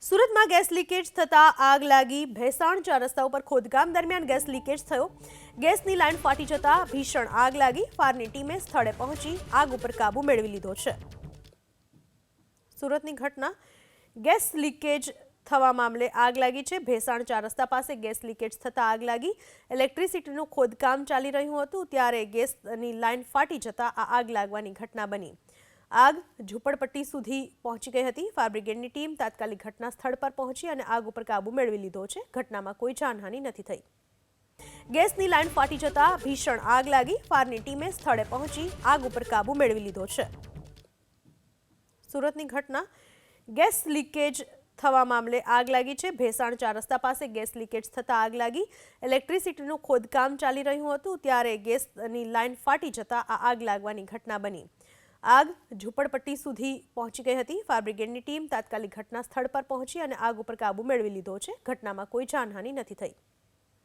સુરતમાં gas leakage થતાં આગ લાગી। ભેસાણ 4 રસ્તા ઉપર ખોદકામ દરમિયાન ગેસ લીકેજ થયો। ગેસની લાઇન ફાટી જતાં ભીષણ આગ લાગી। ફાયરની ટીમે સ્થળે પહોંચી આગ ઉપર કાબુ મેળવી લીધો છે। સુરતની ઘટના ગેસ લીકેજ થવા મામલે આગ લાગી છે। ભેસાણ 4 રસ્તા પાસે ગેસ લીકેજ થતાં આગ લાગી। ઇલેક્ટ્રિસિટીનું ખોદકામ ચાલી રહ્યું હતું ત્યારે ગેસની લાઇન ફાટી જતાં આ આગ લાગવાની ઘટના બની। આગ ઝૂંપડપટ્ટી સુધી પહોંચી ગઈ હતી। ફાયર બ્રિગેડની ટીમ તાત્કાલિક ઘટના સ્થળ પર પહોંચી અને આગ ઉપર કાબુ મેળવી લીધો છે। ઘટનામાં કોઈ જાનહાનિ નથી થઈ। ગેસની લાઇન ફાટી જતાં ભીષણ આગ લાગી। ફાયરની ટીમે સ્થળે પહોંચી આગ ઉપર કાબુ મેળવી લીધો છે। સુરતની ઘટના ગેસ લીકેજ થવા મામલે આગ લાગી છે। ભેસાણ 4 રસ્તા પાસે ગેસ લીકેજ થતાં આગ લાગી। ઇલેક્ટ્રિસિટીનું ખોદકામ ચાલી રહ્યું હતું ત્યારે ગેસની લાઇન ફાટી જતાં આ આગ લાગવાની ઘટના બની। આગ ઝૂંપડપટ્ટી સુધી પહોંચી ગઈ હતી। ફાયર બ્રિગેડની ટીમ તાત્કાલિક ઘટના સ્થળ પર પહોંચી અને આગ ઉપર કાબુ મેળવી લીધો છે। ઘટનામાં કોઈ જાનહાનિ નથી થઈ।